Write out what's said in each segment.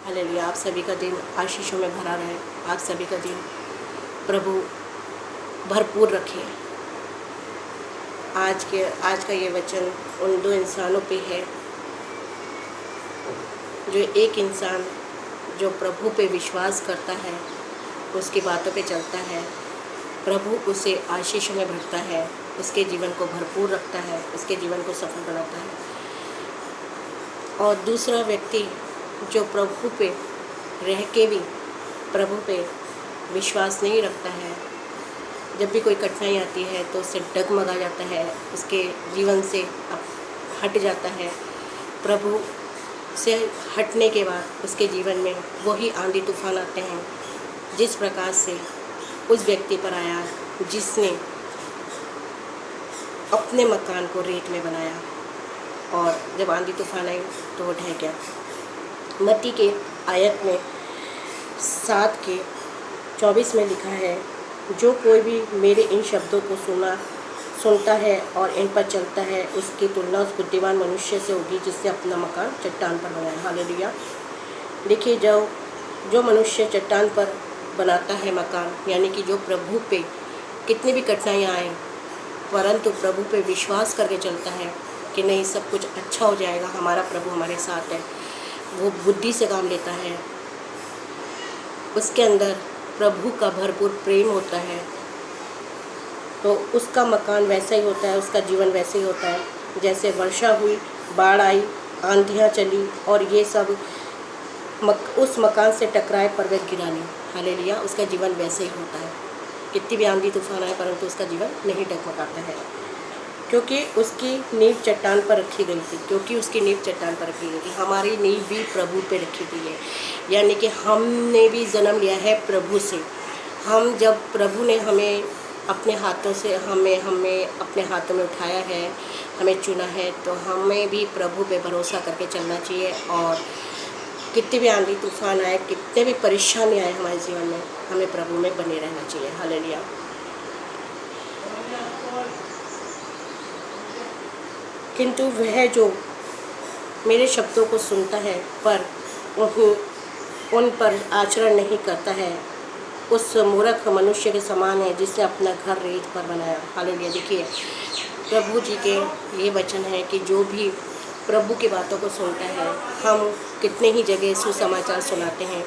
Hallelujah. आप सभी का दिन आशीषों में भरा रहे। आप सभी का दिन प्रभु भरपूर रखे। आज का ये वचन उन दो इंसानों पे है, जो एक इंसान जो प्रभु पे विश्वास करता है, उसकी बातों पे चलता है, प्रभु उसे आशीषों में भरता है, उसके जीवन को भरपूर रखता है, उसके जीवन को सफल बनाता है। और दूसरा व्यक्ति जो प्रभु पे रह के भी प्रभु पे विश्वास नहीं रखता है, जब भी कोई कठिनाई आती है तो उससे डगमगा जाता है, उसके जीवन से हट जाता है। प्रभु से हटने के बाद उसके जीवन में वही आंधी तूफान आते हैं, जिस प्रकार से उस व्यक्ति पर आया जिसने अपने मकान को रेत में बनाया, और जब आंधी तूफान आई तो वो ढह गया। मत्ती के आयत में 7:24 में लिखा है, जो कोई भी मेरे इन शब्दों को सुनता है और इन पर चलता है, उसकी तुलना उस बुद्धिमान मनुष्य से होगी जिसने अपना मकान चट्टान पर बनाया। हालेलुया। देखिए, जो मनुष्य चट्टान पर बनाता है मकान, यानी कि जो प्रभु पे कितनी भी कठिनाइयाँ आए परंतु प्रभु पे विश्वास करके चलता है कि नहीं, सब कुछ अच्छा हो जाएगा, हमारा प्रभु हमारे साथ है, वो बुद्धि से काम लेता है, उसके अंदर प्रभु का भरपूर प्रेम होता है, तो उसका मकान वैसा ही होता है, उसका जीवन वैसे ही होता है। जैसे वर्षा हुई, बाढ़ आई, आंधियाँ चली और ये सब उस मकान से टकराए पर वह गिरा नहीं। हालेलुया। उसका जीवन वैसे ही होता है, कितनी भी आंधी तूफान आए परंतु उसका जीवन नहीं डगमगाता है, क्योंकि उसकी नींव चट्टान पर रखी गई थी। हमारी नींव भी प्रभु पे रखी गई है, यानी कि हमने भी जन्म लिया है प्रभु से। हम जब प्रभु ने हमें अपने हाथों से हमें अपने हाथों में उठाया है, हमें चुना है, तो हमें भी प्रभु पे भरोसा करके चलना चाहिए। और कितने भी आंधी तूफान आए, कितने भी परेशानी आए हमारे जीवन में, हमें प्रभु में बने रहना चाहिए। हालेलुया। किंतु वह जो मेरे शब्दों को सुनता है पर उन पर आचरण नहीं करता है, उस मूर्ख मनुष्य के समान है जिसने अपना घर रेत पर बनाया। हालेलुया। देखिए, प्रभु जी के ये वचन है कि जो भी प्रभु की बातों को सुनता है, हम कितने ही जगह सुसमाचार सुनाते हैं,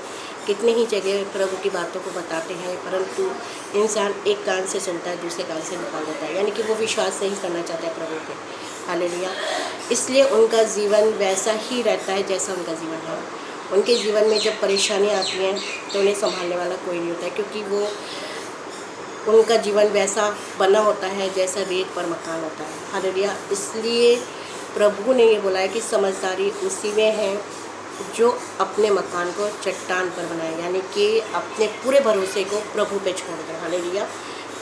कितने ही जगह प्रभु की बातों को बताते हैं, परंतु इंसान एक कान से सुनता है, दूसरे कान से निकाल देता है, यानी कि वो विश्वास नहीं करना चाहता है प्रभु पे। हालेलुया। इसलिए उनका जीवन वैसा ही रहता है जैसा उनका जीवन है। उनके जीवन में जब परेशानी आती हैं तो उन्हें संभालने वाला कोई नहीं होता है, क्योंकि वो उनका जीवन वैसा बना होता है जैसा रेत पर मकान होता है। हालेलुया। इसलिए प्रभु ने ये बोला है कि समझदारी उसी में है जो अपने मकान को चट्टान पर बनाए, यानी कि अपने पूरे भरोसे को प्रभु पे छोड़ दे। हालेलुया।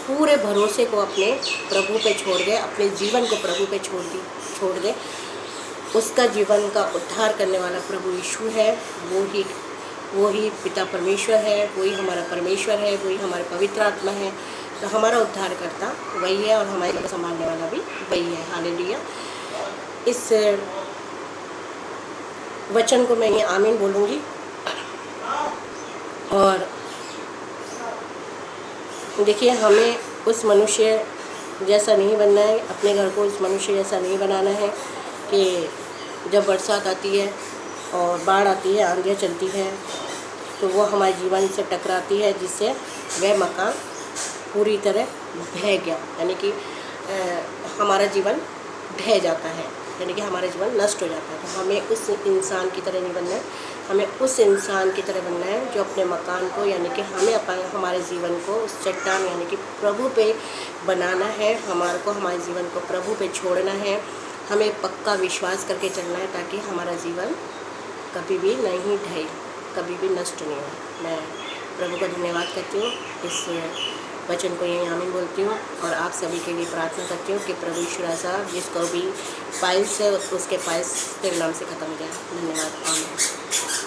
पूरे भरोसे को अपने प्रभु पे छोड़ दे, अपने जीवन को प्रभु पे छोड़ दे। उसका जीवन का उद्धार करने वाला प्रभु यीशु है, वो ही पिता परमेश्वर है, वही हमारा परमेश्वर है, वही हमारा पवित्र आत्मा है। तो हमारा उद्धार करता वही है और हमारे संभालने वाला भी वही है। हालेलुया। इस वचन को मैं ये आमीन बोलूँगी। और देखिए, हमें उस मनुष्य जैसा नहीं बनना है, अपने घर को उस मनुष्य जैसा नहीं बनाना है कि जब बरसात आती है और बाढ़ आती है, आंधियाँ चलती है, तो वो हमारे जीवन से टकराती है, जिससे वह मकान पूरी तरह ढह गया, यानी कि हमारा जीवन ढह जाता है, यानी कि हमारा जीवन नष्ट हो जाता है। तो हमें उस इंसान की तरह नहीं बनना है, हमें उस इंसान की तरह बनना है जो अपने मकान को, यानी कि हमारे जीवन को उस चट्टान यानी कि प्रभु पे बनाना है। हमारे जीवन को प्रभु पे छोड़ना है, हमें पक्का विश्वास करके चलना है, ताकि हमारा जीवन कभी भी नहीं ढहे, कभी भी नष्ट नहीं हो। मैं प्रभु का धन्यवाद करती हूँ, इस वचन को यही आमीन बोलती हूँ। और आप सभी के लिए प्रार्थना करती हूँ कि प्रभु यीशु साहब जिसको भी पाइल्स है उसके पाइल्स तेरे नाम से ख़त्म हो जाए। धन्यवाद। आमीन।